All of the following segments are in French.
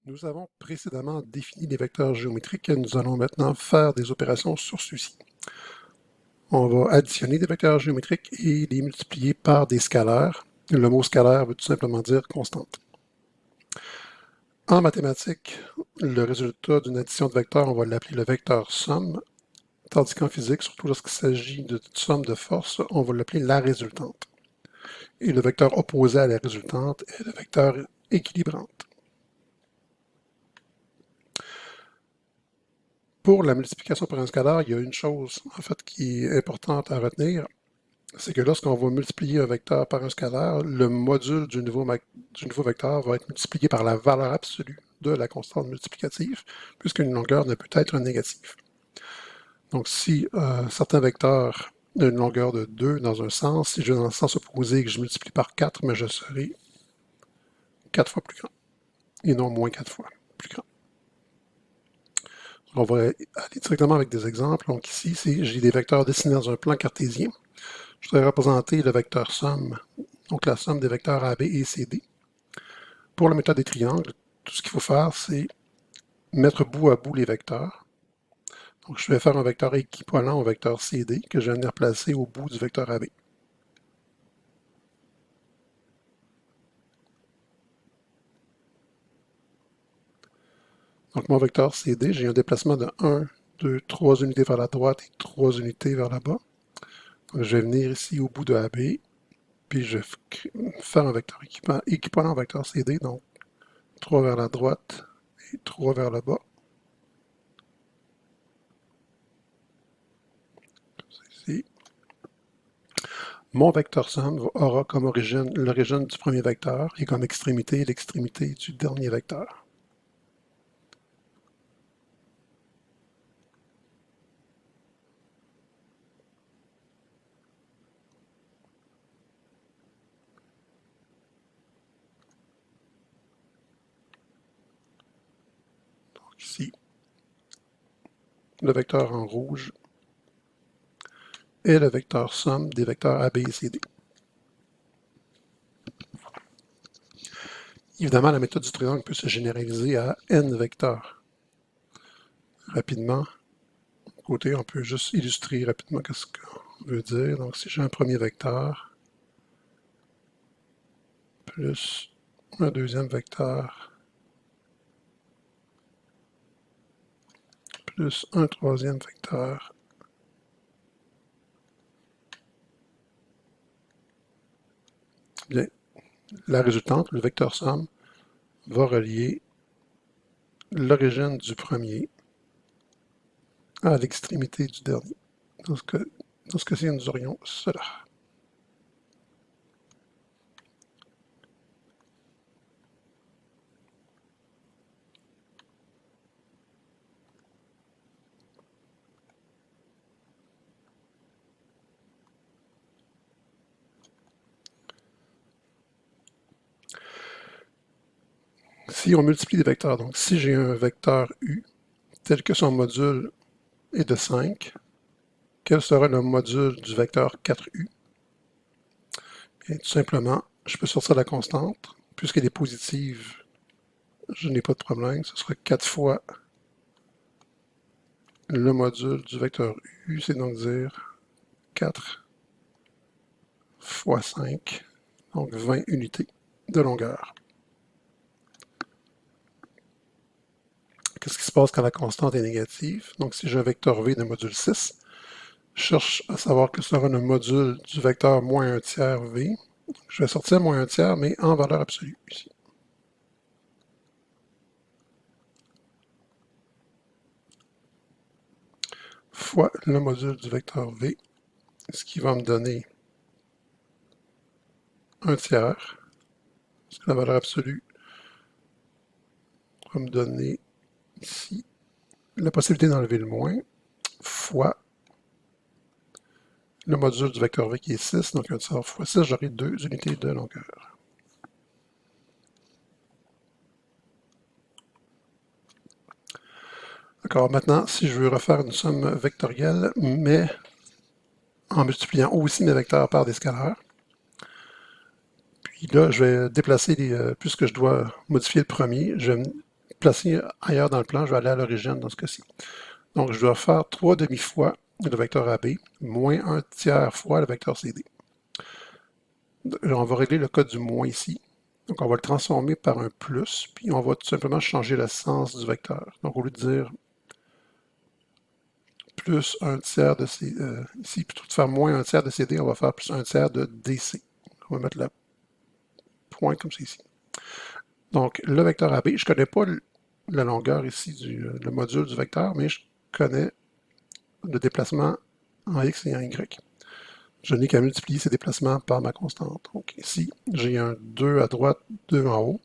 Nous avons précédemment défini les vecteurs géométriques et nous allons maintenant faire des opérations sur ceux-ci. On va additionner des vecteurs géométriques et les multiplier par des scalaires. Le mot scalaire veut tout simplement dire constante. En mathématiques, le résultat d'une addition de vecteurs, on va l'appeler le vecteur somme, tandis qu'en physique, surtout lorsqu'il s'agit de somme de force, on va l'appeler la résultante. Et le vecteur opposé à la résultante est le vecteur équilibrante. Pour la multiplication par un scalaire, il y a une chose en fait qui est importante à retenir, c'est que lorsqu'on va multiplier un vecteur par un scalaire, le module du nouveau vecteur va être multiplié par la valeur absolue de la constante multiplicative, puisqu'une longueur ne peut être négative. Donc si certains vecteurs ont une longueur de 2 dans un sens, si je vais dans le sens opposé et que je multiplie par 4, mais je serai 4 fois plus grand, et non moins 4 fois plus grand. On va aller directement avec des exemples. Donc ici, j'ai des vecteurs dessinés dans un plan cartésien. Je voudrais représenter le vecteur somme, donc la somme des vecteurs AB et CD. Pour la méthode des triangles, tout ce qu'il faut faire, c'est mettre bout à bout les vecteurs. Donc je vais faire un vecteur équivalent au vecteur CD que je viens de replacer au bout du vecteur AB. Donc mon vecteur CD, j'ai un déplacement de 1, 2, 3 unités vers la droite et 3 unités vers la bas. Donc je vais venir ici au bout de AB, puis je vais faire un vecteur équivalent au vecteur CD, donc 3 vers la droite et 3 vers le bas. Ici. Mon vecteur somme aura comme origine l'origine du premier vecteur et comme extrémité l'extrémité du dernier vecteur. Donc ici, le vecteur en rouge est le vecteur somme des vecteurs AB et CD. Évidemment, la méthode du triangle peut se généraliser à n vecteurs. Rapidement, côté, on peut juste illustrer rapidement ce qu'on veut dire. Donc, si j'ai un premier vecteur, plus un deuxième vecteur, plus un troisième vecteur, bien, la résultante, le vecteur somme, va relier l'origine du premier à l'extrémité du dernier. Dans ce cas-ci, nous aurions cela. Si on multiplie des vecteurs, donc si j'ai un vecteur U tel que son module est de 5, quel sera le module du vecteur 4U? Bien, tout simplement, je peux sortir la constante. Puisqu'elle est positive, je n'ai pas de problème. Ce sera 4 fois le module du vecteur U, c'est donc dire 4 fois 5, donc 20 unités de longueur. Qu'est-ce qui se passe quand la constante est négative? Donc si j'ai un vecteur V de module 6, je cherche à savoir quel sera le module du vecteur moins 1 tiers V. Je vais sortir moins 1 tiers, mais en valeur absolue ici. Fois le module du vecteur V, ce qui va me donner 1 tiers, parce que la valeur absolue va me donner ici la possibilité d'enlever le moins, fois le module du vecteur V qui est 6, donc 1 tiers fois 6, j'aurai 2 unités de longueur. D'accord, maintenant, si je veux refaire une somme vectorielle, mais en multipliant aussi mes vecteurs par des scalaires, puis là, je vais déplacer puisque je dois modifier le premier, je vais placer ailleurs dans le plan, je vais aller à l'origine dans ce cas-ci. Donc, je dois faire 3 demi-fois le vecteur AB, moins 1 tiers fois le vecteur CD. On va régler le code du moins ici. Donc, on va le transformer par un plus, puis on va tout simplement changer le sens du vecteur. Donc, au lieu de dire plus 1 tiers de CD, ici, plutôt de faire moins 1 tiers de CD, on va faire plus 1 tiers de DC. On va mettre le point comme c'est ici. Donc, le vecteur AB, je ne connais pas la longueur ici, le module du vecteur, mais je connais le déplacement en X et en Y. Je n'ai qu'à multiplier ces déplacements par ma constante. Donc ici, j'ai un 2 à droite, 2 en haut.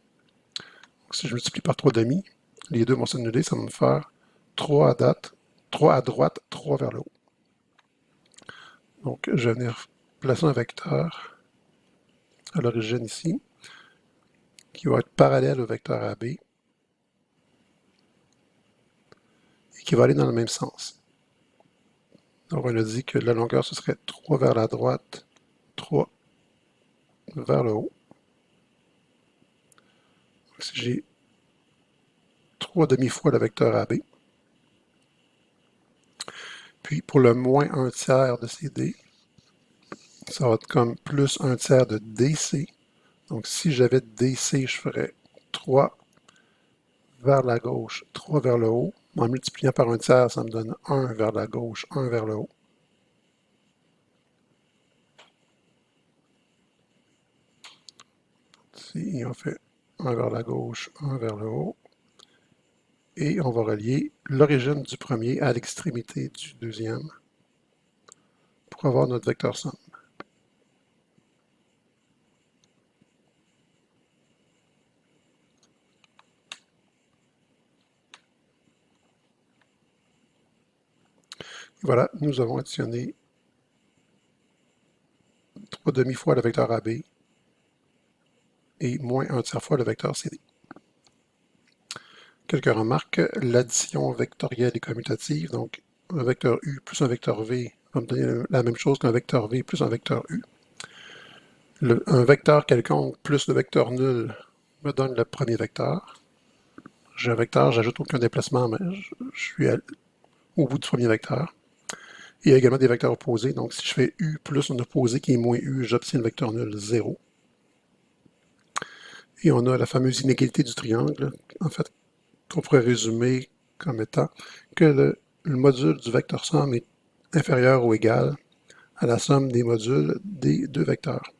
Donc, si je multiplie par 3 demi, les deux vont s'annuler, ça va me faire 3 à droite, 3 vers le haut. Donc, je vais venir placer un vecteur à l'origine ici, qui va être parallèle au vecteur AB, et qui va aller dans le même sens. Donc, on a dit que la longueur, ce serait 3 vers la droite, 3 vers le haut. Donc, si j'ai 3 demi-fois le vecteur AB, puis pour le moins 1 tiers de CD, ça va être comme plus 1 tiers de DC. Donc si j'avais DC, je ferais 3 vers la gauche, 3 vers le haut. En multipliant par 1 tiers, ça me donne 1 vers la gauche, 1 vers le haut. Ici, on fait 1 vers la gauche, 1 vers le haut. Et on va relier l'origine du premier à l'extrémité du deuxième pour avoir notre vecteur somme. Voilà, nous avons additionné 3 demi-fois le vecteur AB et moins 1 tiers fois le vecteur CD. Quelques remarques. L'addition vectorielle est commutative, donc un vecteur U plus un vecteur V va me donner la même chose qu'un vecteur V plus un vecteur U. Un vecteur quelconque plus le vecteur nul me donne le premier vecteur. J'ai un vecteur, j'ajoute aucun déplacement, mais je suis au bout du premier vecteur. Il y a également des vecteurs opposés, donc si je fais U plus un opposé qui est moins U, j'obtiens le vecteur nul 0. Et on a la fameuse inégalité du triangle, en fait, qu'on pourrait résumer comme étant que le module du vecteur somme est inférieur ou égal à la somme des modules des deux vecteurs.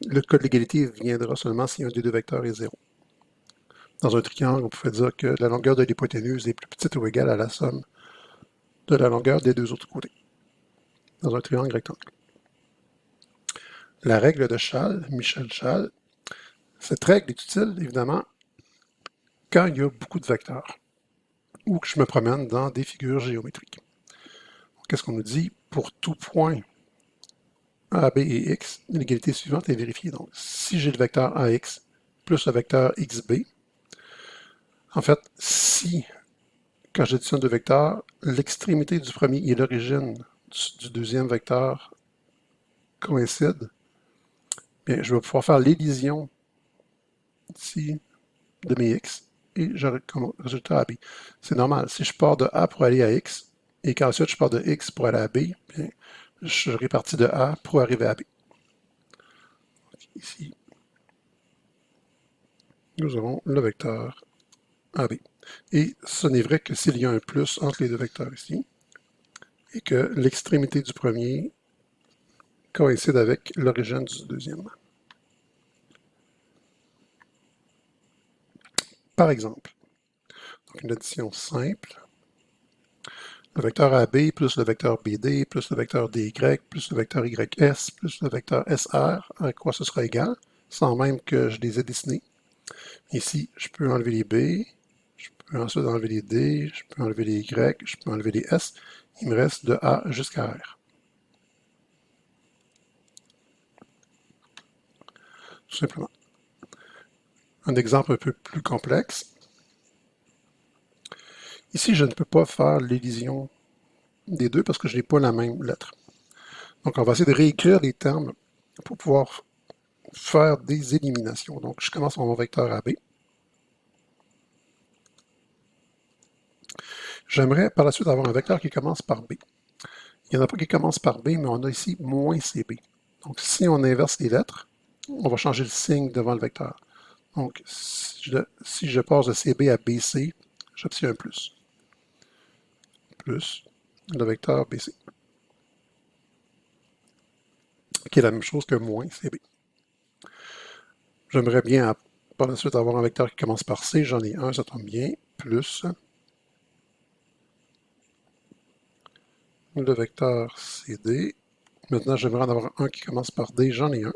Le cas de l'égalité viendra seulement si un des deux vecteurs est 0. Dans un triangle, on pourrait dire que la longueur de l'hypoténuse est plus petite ou égale à la somme de la longueur des deux autres côtés, dans un triangle rectangle. La règle de Schall, Michel Schall, cette règle est utile, évidemment, quand il y a beaucoup de vecteurs ou que je me promène dans des figures géométriques. Qu'est-ce qu'on nous dit? Pour tout point A, B et X, l'égalité suivante est vérifiée. Donc, si j'ai le vecteur AX plus le vecteur XB, en fait, si, quand j'additionne deux vecteurs, l'extrémité du premier et l'origine du deuxième vecteur coïncident, bien, je vais pouvoir faire l'élision ici de mes X et j'aurai comme résultat AB. C'est normal. Si je pars de A pour aller à X et qu'ensuite je pars de X pour aller à B, bien, je répartis de A pour arriver à B. Ici, nous avons le vecteur AB. Et ce n'est vrai que s'il y a un plus entre les deux vecteurs ici, et que l'extrémité du premier coïncide avec l'origine du deuxième. Par exemple, donc une addition simple, le vecteur AB plus le vecteur BD plus le vecteur DY plus le vecteur YS plus le vecteur SR, à quoi ce sera égal, sans même que je les ai dessinés. Ici, je peux enlever les B, je peux ensuite enlever les D, je peux enlever les Y, je peux enlever les S. Il me reste de A jusqu'à R. Tout simplement. Un exemple un peu plus complexe. Ici, je ne peux pas faire l'élision des deux parce que je n'ai pas la même lettre. Donc, on va essayer de réécrire les termes pour pouvoir faire des éliminations. Donc, je commence par mon vecteur AB. J'aimerais par la suite avoir un vecteur qui commence par B. Il n'y en a pas qui commence par B, mais on a ici moins CB. Donc, si on inverse les lettres, on va changer le signe devant le vecteur. Donc, si je passe de CB à BC, j'obtiens un plus. Plus le vecteur BC, qui est la même chose que moins CB. J'aimerais bien par la suite avoir un vecteur qui commence par C. J'en ai un, ça tombe bien. Plus le vecteur CD. Maintenant, j'aimerais en avoir un qui commence par D. J'en ai un.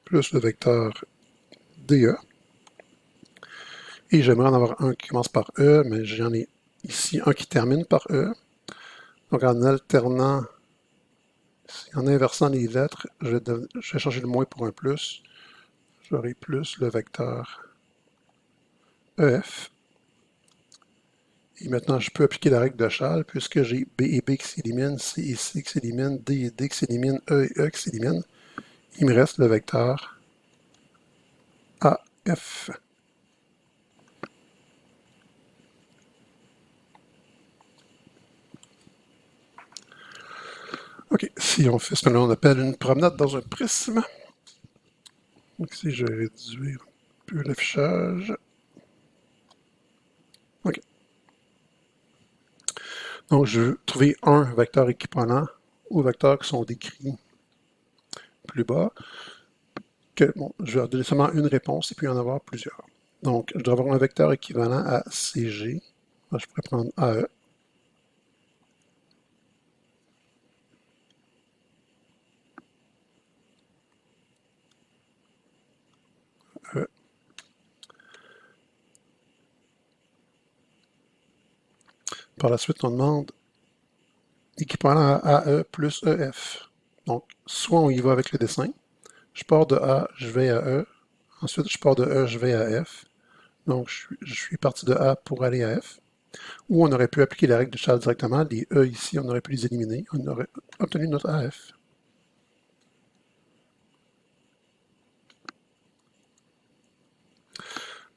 Plus le vecteur DE. Et j'aimerais en avoir un qui commence par E, mais j'en ai ici un qui termine par E. Donc en alternant, en inversant les lettres, je vais changer le moins pour un plus. J'aurai plus le vecteur EF. Et maintenant, je peux appliquer la règle de Chasles, puisque j'ai B et B qui s'éliminent, C et C qui s'éliminent, D et D qui s'éliminent, E et E qui s'éliminent. Il me reste le vecteur AF. OK, si on fait ce que l'on appelle une promenade dans un prisme, donc ici je vais réduire un peu l'affichage. OK. Donc je veux trouver un vecteur équivalent aux vecteurs qui sont décrits plus bas. Je vais donner seulement une réponse et puis en avoir plusieurs. Donc je dois avoir un vecteur équivalent à CG. Là, je pourrais prendre AE. Par la suite, on demande équivalent à AE plus EF. Donc, soit on y va avec le dessin. Je pars de A, je vais à E. Ensuite, je pars de E, je vais à F. Donc, je suis parti de A pour aller à F. Ou on aurait pu appliquer la règle de Chasles directement. Les E ici, on aurait pu les éliminer. On aurait obtenu notre AF.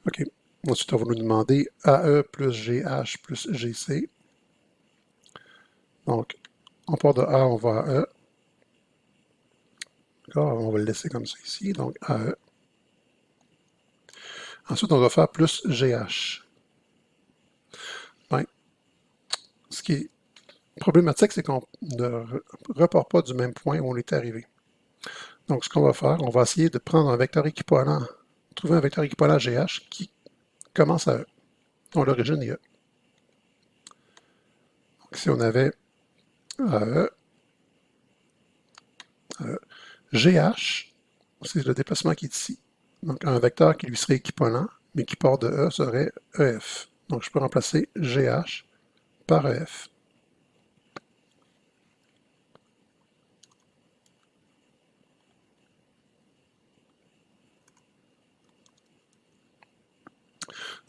OK. Ensuite, on va nous demander AE plus GH plus GC. Donc, on part de A, on va à E. D'accord, on va le laisser comme ça ici. Donc, AE. Ensuite, on va faire plus GH. Ben, ce qui est problématique, c'est qu'on ne repart pas du même point où on est arrivé. Donc, ce qu'on va faire, on va essayer de prendre un vecteur équivalent, trouver un vecteur équivalent GH qui commence à E, dont l'origine est E. Donc, si on avait AE, GH, c'est le déplacement qui est ici. Donc, un vecteur qui lui serait équivalent, mais qui part de E, serait EF. Donc, je peux remplacer GH par EF.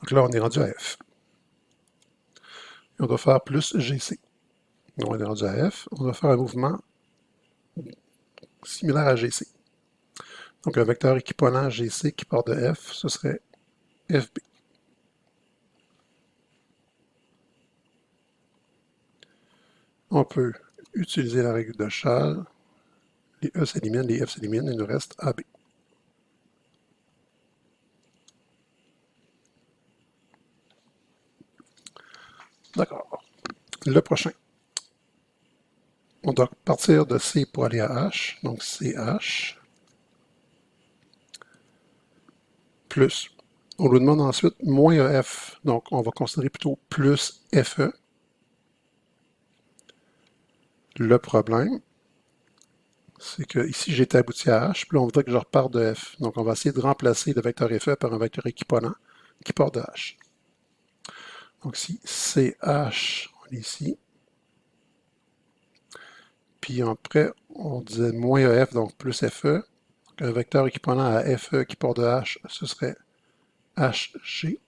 Donc là, on est rendu à F. Et on doit faire plus GC. Donc, on est rendu à F. On doit faire un mouvement similaire à GC. Donc, un vecteur équivalent GC qui part de F, ce serait FB. On peut utiliser la règle de Chasles. Les E s'éliminent, les F s'éliminent, il nous reste AB. D'accord. Le prochain. On doit partir de C pour aller à H. Donc, CH. Plus. On nous demande ensuite moins EF. Donc, on va considérer plutôt plus FE. Le problème, c'est que ici, j'étais abouti à H, puis là, on voudrait que je reparte de F. Donc, on va essayer de remplacer le vecteur FE par un vecteur équivalent qui part de H. Donc, si CH, on est ici. Puis après, on disait moins EF, donc plus FE. Donc, un vecteur équivalent à FE qui part de H, ce serait HG.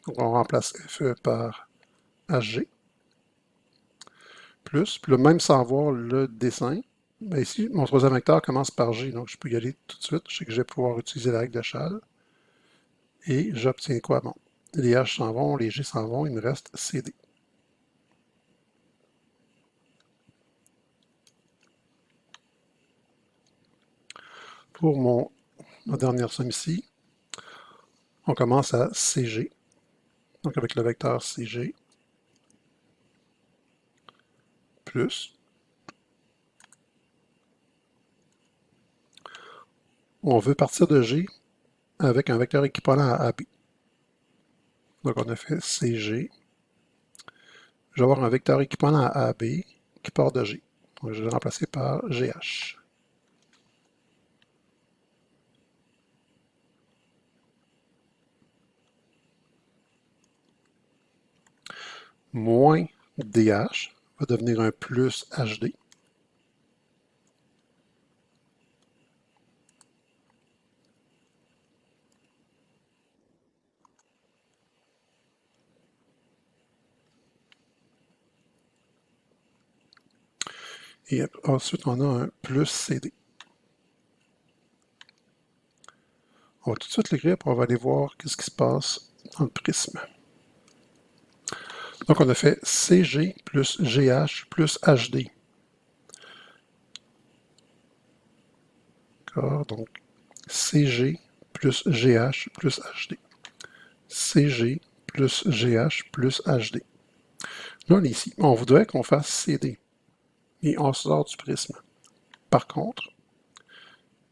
Donc, on remplace FE par HG. Plus. Puis là, même sans voir le dessin, ben ici, mon troisième vecteur commence par G. Donc, je peux y aller tout de suite. Je sais que je vais pouvoir utiliser la règle de Chasles. Et j'obtiens quoi? Bon, les H s'en vont, les G s'en vont, il me reste CD. Pour ma dernière somme ici, on commence à CG, donc avec le vecteur CG, plus, on veut partir de G avec un vecteur équivalent à AB. Donc on a fait CG, je vais avoir un vecteur équivalent à AB qui part de G. Donc je vais le remplacer par GH. Moins DH va devenir un plus HD. Et ensuite, on a un plus CD. On va tout de suite l'écrire pour on va aller voir qu'est-ce qui se passe dans le prisme. Donc, on a fait CG plus GH plus HD. D'accord? Donc, CG plus GH plus HD. CG plus GH plus HD. Là, on est ici. On voudrait qu'on fasse CD. Et on sort du prisme. Par contre,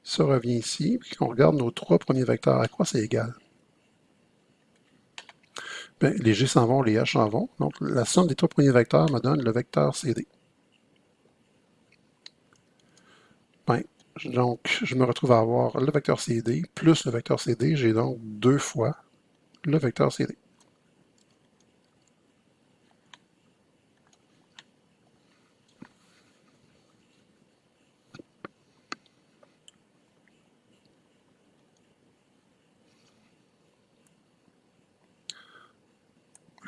ça revient ici, puis qu'on regarde nos trois premiers vecteurs, à quoi c'est égal? Bien, les G s'en vont, les H s'en vont. Donc, la somme des trois premiers vecteurs me donne le vecteur CD. Bien, donc, je me retrouve à avoir le vecteur CD plus le vecteur CD. J'ai donc deux fois le vecteur CD.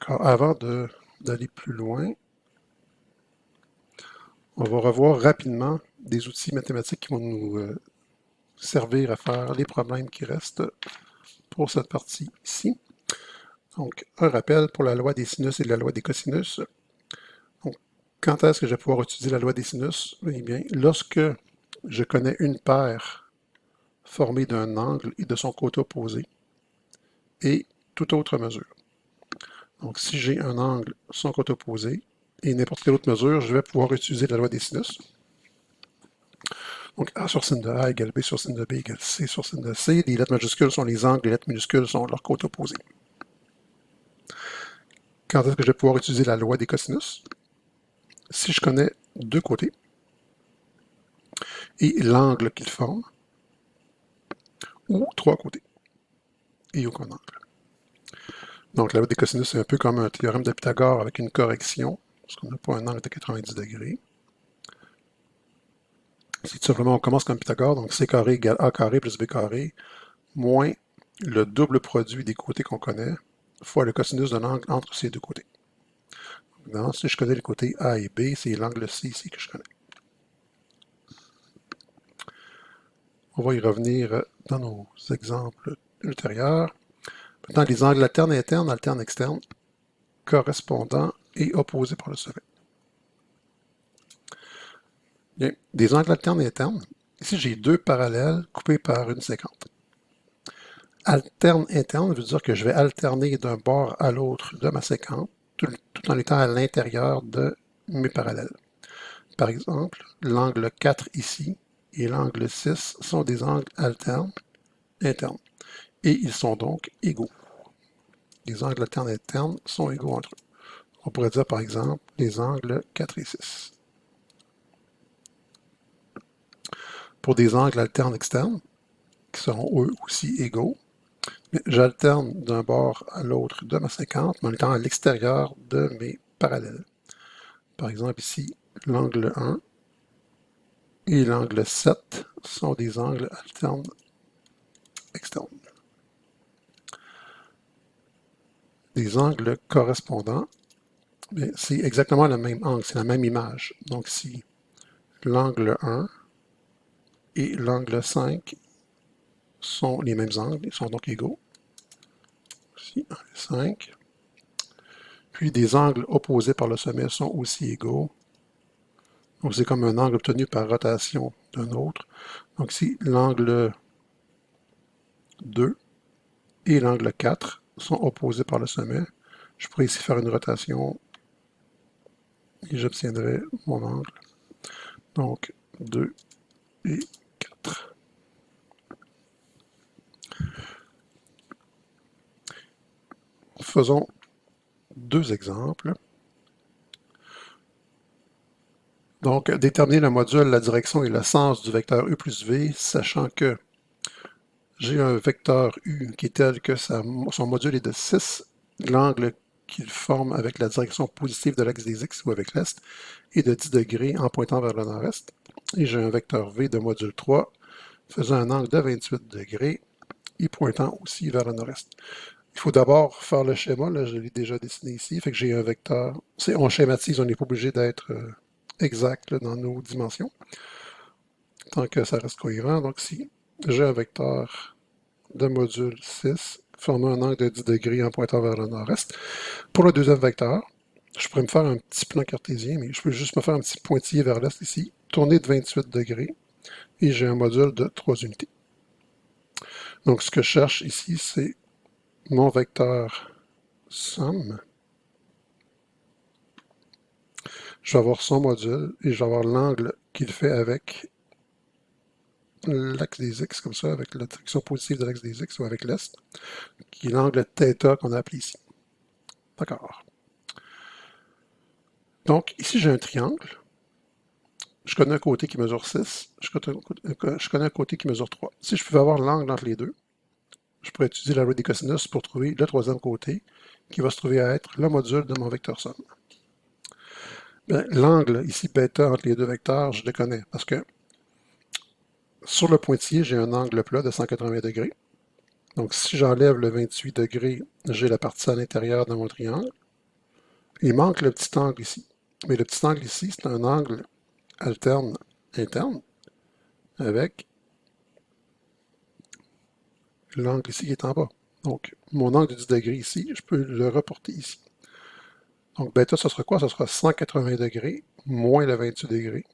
Avant d'aller plus loin, on va revoir rapidement des outils mathématiques qui vont nous servir à faire les problèmes qui restent pour cette partie ici. Donc, un rappel pour la loi des sinus et la loi des cosinus. Donc, quand est-ce que je vais pouvoir utiliser la loi des sinus? Eh bien, lorsque je connais une paire formée d'un angle et de son côté opposé et toute autre mesure. Donc, si j'ai un angle, son côté opposé, et n'importe quelle autre mesure, je vais pouvoir utiliser la loi des sinus. Donc, A sur sin de A égale B sur sin de B égale C sur sin de C. Les lettres majuscules sont les angles, les lettres minuscules sont leurs côtés opposés. Quand est-ce que je vais pouvoir utiliser la loi des cosinus? Si je connais deux côtés et l'angle qu'ils forment, ou trois côtés et aucun angle. Donc, la loi des cosinus, c'est un peu comme un théorème de Pythagore avec une correction, parce qu'on n'a pas un angle de 90 degrés. C'est tout simplement, on commence comme Pythagore, donc C carré égale A carré plus B carré, moins le double produit des côtés qu'on connaît, fois le cosinus d'un angle entre ces deux côtés. Donc, si je connais les côtés A et B, c'est l'angle C ici que je connais. On va y revenir dans nos exemples ultérieurs. Maintenant, les angles alternes et internes, alternes externes, correspondants et opposés par le sommet. Bien, des angles alternes et internes. Ici, j'ai deux parallèles coupés par une séquente. Alterne interne veut dire que je vais alterner d'un bord à l'autre de ma séquence, tout en étant à l'intérieur de mes parallèles. Par exemple, l'angle 4 ici et l'angle 6 sont des angles alternes internes. Et ils sont donc égaux. Les angles alternes internes sont égaux entre eux. On pourrait dire par exemple les angles 4 et 6. Pour des angles alternes externes, qui seront eux aussi égaux, j'alterne d'un bord à l'autre de ma séquence, mais en étant à l'extérieur de mes parallèles. Par exemple ici, l'angle 1 et l'angle 7 sont des angles alternes externes. Des angles correspondants, c'est exactement le même angle, c'est la même image. Donc si l'angle 1 et l'angle 5 sont les mêmes angles, ils sont donc égaux, Ici, 1 et 5. Puis des angles opposés par le sommet sont aussi égaux. Donc c'est comme un angle obtenu par rotation d'un autre. Donc ici, l'angle 2 et l'angle 4 sont opposés par le sommet. Je pourrais ici faire une rotation et j'obtiendrai mon angle. Donc 2 et 4. Faisons deux exemples. Donc, déterminer le module, la direction et le sens du vecteur U plus V, sachant que j'ai un vecteur U qui est tel que son module est de 6, l'angle qu'il forme avec la direction positive de l'axe des X ou avec l'Est est de 10 degrés en pointant vers le nord-est. Et j'ai un vecteur V de module 3 faisant un angle de 28 degrés et pointant aussi vers le nord-est. Il faut d'abord faire le schéma, là je l'ai déjà dessiné ici, fait que j'ai un vecteur, on schématise, on n'est pas obligé d'être exact là, dans nos dimensions, tant que ça reste cohérent. Donc si j'ai un vecteur de module 6 formant un angle de 10 degrés en pointant vers le nord-est, pour le deuxième vecteur, je pourrais me faire un petit plan cartésien, mais je peux juste me faire un petit pointillé vers l'est ici, tourner de 28 degrés, et j'ai un module de 3 unités. Donc ce que je cherche ici, c'est mon vecteur somme. Je vais avoir son module et je vais avoir l'angle qu'il fait avec l'axe des X, comme ça, avec la direction positive de l'axe des X ou avec l'Est, qui est l'angle θ qu'on a appelé ici. D'accord. Donc, ici, j'ai un triangle. Je connais un côté qui mesure 6. Je connais un côté qui mesure 3. Si je pouvais avoir l'angle entre les deux, je pourrais utiliser la loi des cosinus pour trouver le troisième côté, qui va se trouver à être le module de mon vecteur somme. L'angle ici, bêta, entre les deux vecteurs, je le connais, parce que sur le pointillé, j'ai un angle plat de 180 degrés. Donc, si j'enlève le 28 degrés, j'ai la partie à l'intérieur de mon triangle. Il manque le petit angle ici. Mais le petit angle ici, c'est un angle alterne interne avec l'angle ici qui est en bas. Donc, mon angle de 10 degrés ici, je peux le reporter ici. Donc, bêta, ce sera quoi? Ce sera 180 degrés moins le 28 degrés.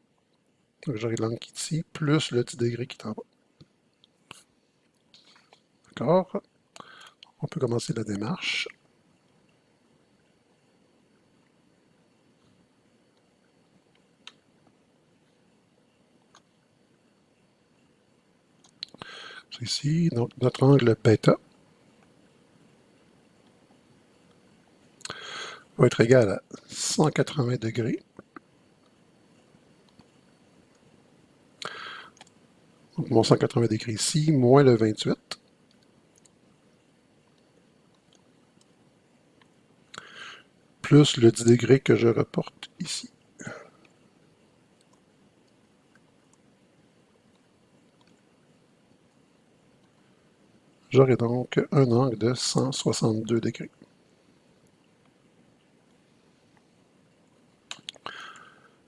Donc, j'aurai l'angle qui est ici, plus le 10 degrés qui est en bas. D'accord? On peut commencer la démarche. C'est ici, donc notre angle bêta va être égal à 180 degrés. Donc, mon 180 degrés ici, moins le 28. Plus le 10 degrés que je reporte ici. J'aurai donc un angle de 162 degrés.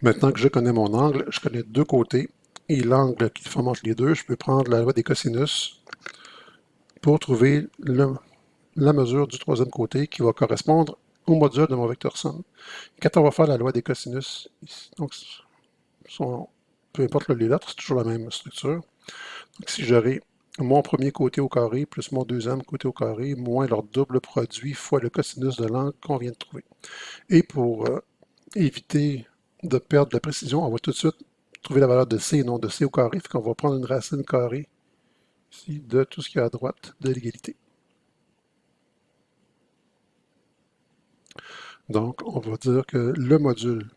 Maintenant que je connais mon angle, je connais deux côtés et l'angle qui forme entre les deux, je peux prendre la loi des cosinus pour trouver la mesure du troisième côté qui va correspondre au module de mon vecteur somme. Quand on va faire la loi des cosinus, donc peu importe les lettres, c'est toujours la même structure. Donc si j'aurai mon premier côté au carré plus mon deuxième côté au carré moins leur double produit fois le cosinus de l'angle qu'on vient de trouver. Et pour éviter de perdre la précision, on va tout de suite trouver la valeur de c et non de c au carré. Fait qu'on va prendre une racine carrée ici de tout ce qui est à droite de l'égalité. Donc, on va dire que le module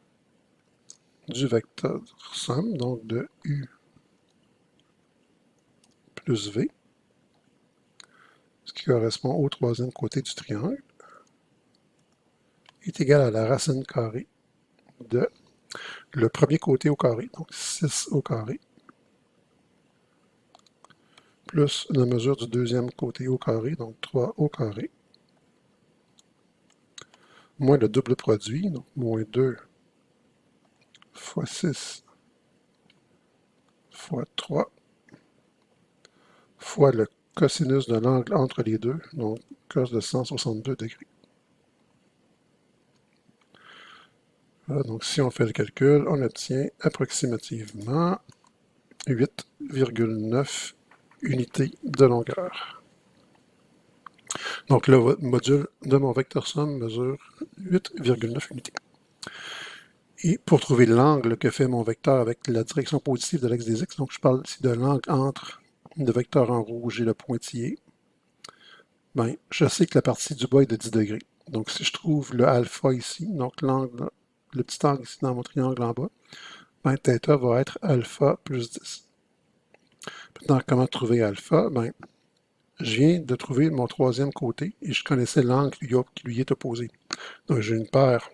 du vecteur somme, donc de U plus V, ce qui correspond au troisième côté du triangle, est égal à la racine carrée de le premier côté au carré, donc 6 au carré, plus la mesure du deuxième côté au carré, donc 3 au carré, moins le double produit, donc moins 2 fois 6 fois 3 fois le cosinus de l'angle entre les deux, donc cos de 162 degrés. Voilà, donc si on fait le calcul, on obtient approximativement 8,9 unités de longueur. Donc le module de mon vecteur somme mesure 8,9 unités. Et pour trouver l'angle que fait mon vecteur avec la direction positive de l'axe des x, donc je parle ici de l'angle entre le vecteur en rouge et le pointillé, ben, je sais que la partie du bas est de 10 degrés. Donc si je trouve le alpha ici, donc l'angle, le petit angle ici dans mon triangle en bas, ben, θ va être alpha plus 10. Maintenant, comment trouver alpha? Ben, je viens de trouver mon troisième côté et je connaissais l'angle qui lui est opposé. Donc j'ai une paire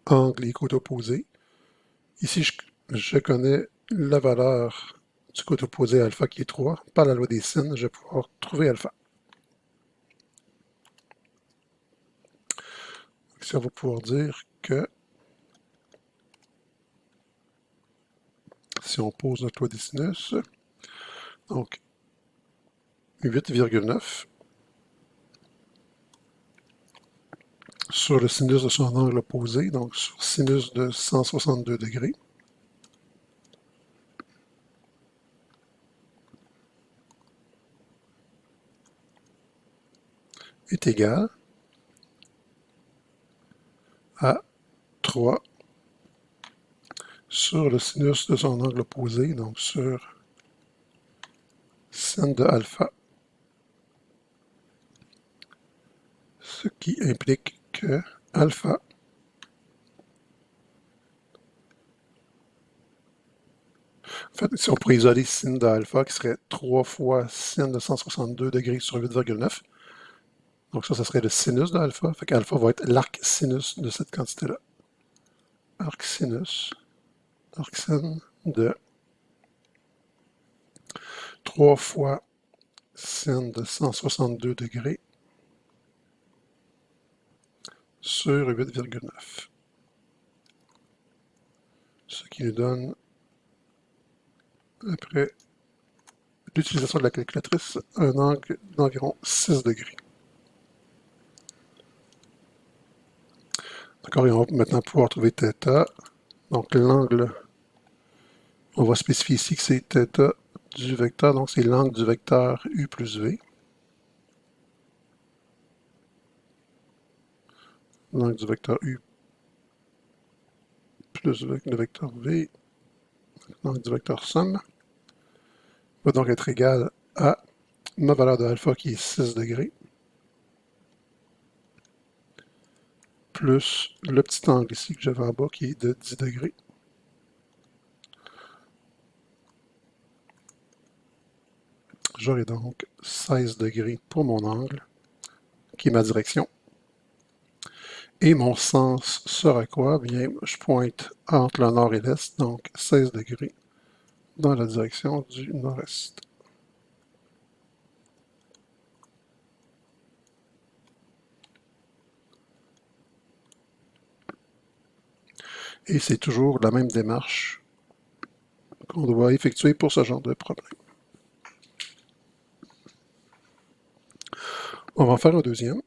angle et côté opposé. Ici, je connais la valeur du côté opposé alpha qui est 3. Par la loi des sines, je vais pouvoir trouver alpha. Ici, on va pouvoir dire que si on pose notre loi des sinus, donc 8,9 sur le sinus de son angle opposé, donc sur sinus de 162 degrés, est égal à 3 sur le sinus de son angle opposé, donc sur sin de alpha, ce qui implique que alpha en fait, si on pourrait isoler sin de alpha, qui serait 3 fois sin de 162 degrés sur 8,9, donc ça serait le sinus de alpha, fait qu'alpha va être l'arc sinus de cette quantité-là. Arc sinus, arc sin de 3 fois sin de 162 degrés sur 8,9. Ce qui nous donne, après l'utilisation de la calculatrice, un angle d'environ 6 degrés. D'accord, et on va maintenant pouvoir trouver θ. Donc l'angle, on va spécifier ici que c'est θ du vecteur, donc c'est l'angle du vecteur u plus v. L'angle du vecteur u plus le vecteur v, l'angle du vecteur somme, va donc être égal à ma valeur de alpha qui est 6 degrés, plus le petit angle ici que j'avais en bas qui est de 10 degrés. J'aurai donc 16 degrés pour mon angle, qui est ma direction. Et mon sens sera quoi? Bien, je pointe entre le nord et l'est, donc 16 degrés dans la direction du nord-est. Et c'est toujours la même démarche qu'on doit effectuer pour ce genre de problème. On va en faire un deuxième.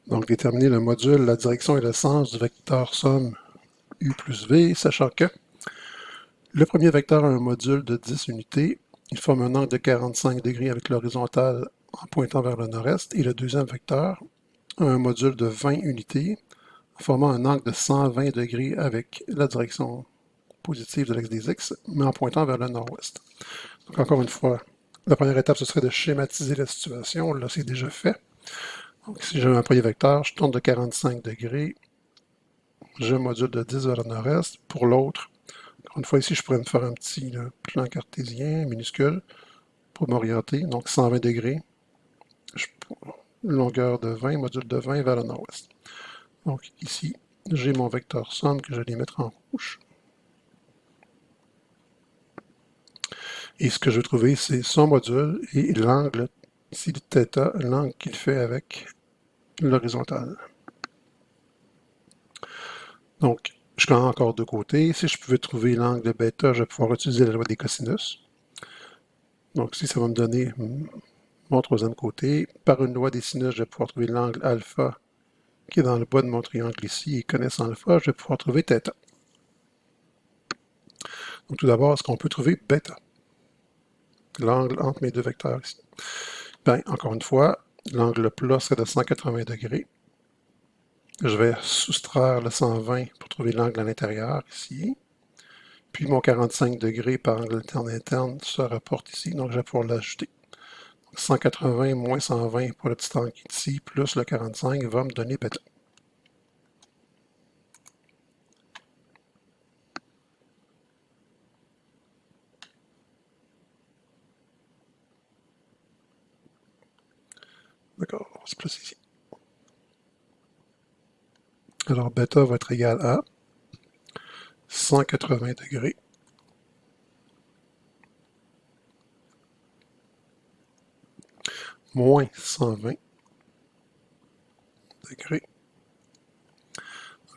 Donc, déterminer le module, la direction et le sens du vecteur somme u plus v, sachant que le premier vecteur a un module de 10 unités. Il forme un angle de 45 degrés avec l'horizontale en pointant vers le nord-est. Et le deuxième vecteur a un module de 20 unités, formant un angle de 120 degrés avec la direction positive de l'axe des x, mais en pointant vers le nord-ouest. Donc, encore une fois, la première étape, ce serait de schématiser la situation. Là, c'est déjà fait. Donc, si j'ai un premier vecteur, je tourne de 45 degrés, je module de 10 vers le nord-est. Pour l'autre, encore une fois, ici, je pourrais me faire un petit plan cartésien minuscule pour m'orienter. Donc, 120 degrés, longueur de 20, module de 20 vers le nord-ouest. Donc, ici, j'ai mon vecteur somme que je vais mettre en rouge. Et ce que je veux trouver, c'est son module et l'angle, ici, le θ, l'angle qu'il fait avec l'horizontale. Donc, je connais encore deux côtés. Si je pouvais trouver l'angle de bêta, je vais pouvoir utiliser la loi des cosinus. Donc ici, ça va me donner mon troisième côté. Par une loi des sinus, je vais pouvoir trouver l'angle alpha qui est dans le bas de mon triangle ici. Et connaissant alpha, je vais pouvoir trouver θ. Donc tout d'abord, est-ce qu'on peut trouver bêta? L'angle entre mes deux vecteurs ici. Bien, encore une fois, l'angle plat serait de 180 degrés. Je vais soustraire le 120 pour trouver l'angle à l'intérieur ici. Puis mon 45 degrés par angle interne se rapporte ici, donc je vais pouvoir l'ajouter. 180 moins 120 pour le petit angle qui est ici, plus le 45 va me donner bêta. D'accord, on va se placer ici. Alors bêta va être égal à 180 degrés moins 120 degrés.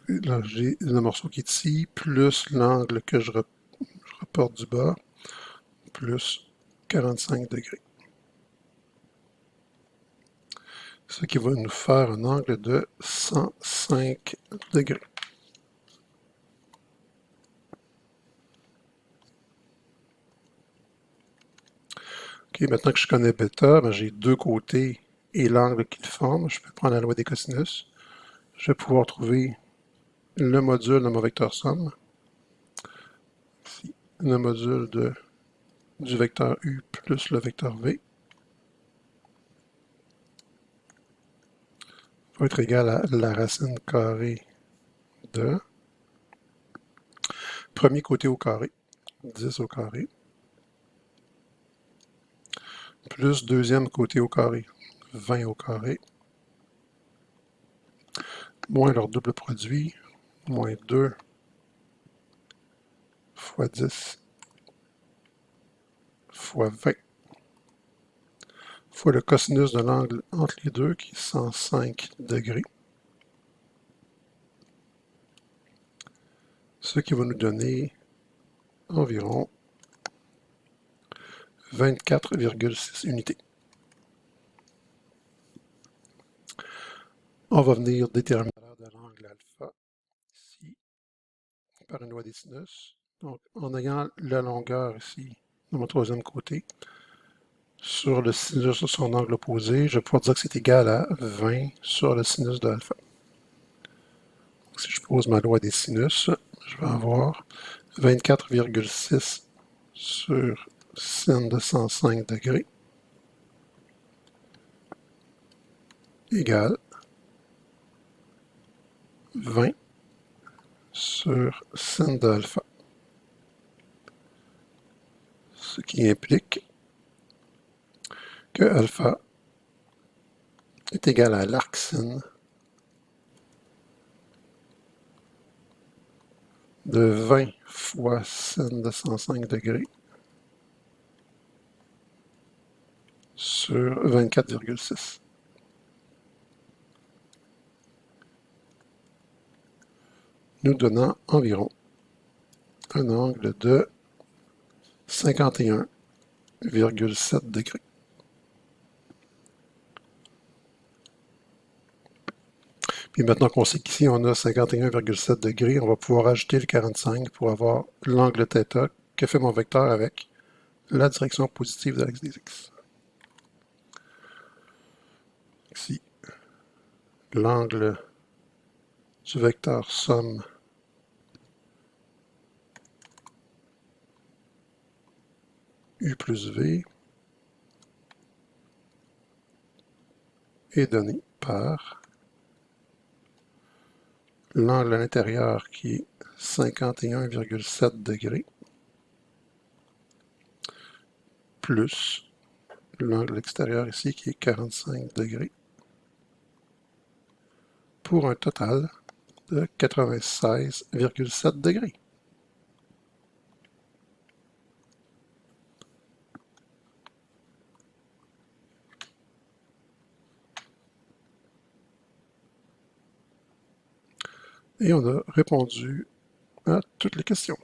Là, j'ai le morceau qui est ici, plus l'angle que je reporte du bas, plus 45 degrés. Ce qui va nous faire un angle de 105 degrés. OK, maintenant que je connais bêta, ben j'ai deux côtés et l'angle qu'il forme. Je peux prendre la loi des cosinus. Je vais pouvoir trouver le module de mon vecteur somme. Ici, le module du vecteur U plus le vecteur V va être égal à la racine carrée de premier côté au carré, 10 au carré, plus deuxième côté au carré, 20 au carré, moins leur double produit, moins 2 fois 10 fois 20 fois le cosinus de l'angle entre les deux qui est 105 degrés. Ce qui va nous donner environ 24,6 unités. On va venir déterminer la valeur de l'angle alpha ici par une loi des sinus. Donc, en ayant la longueur ici de mon troisième côté sur le sinus de son angle opposé, je vais pouvoir dire que c'est égal à 20 sur le sinus de alpha. Donc, si je pose ma loi des sinus, je vais avoir 24,6 sur sin de 105 degrés égale 20 sur sin de alpha. Ce qui implique que alpha est égal à l'arc sin de 20 fois sin de 105 degrés sur 24,6. Nous donnant environ un angle de 51,7 degrés. Puis maintenant qu'on sait qu'ici on a 51,7 degrés, on va pouvoir ajouter le 45 pour avoir l'angle θ que fait mon vecteur avec la direction positive de l'axe des x. Ici, l'angle du vecteur somme U plus V est donné par l'angle à l'intérieur qui est 51,7 degrés plus l'angle extérieur ici qui est 45 degrés pour un total de 96,7 degrés. Et on a répondu à toutes les questions.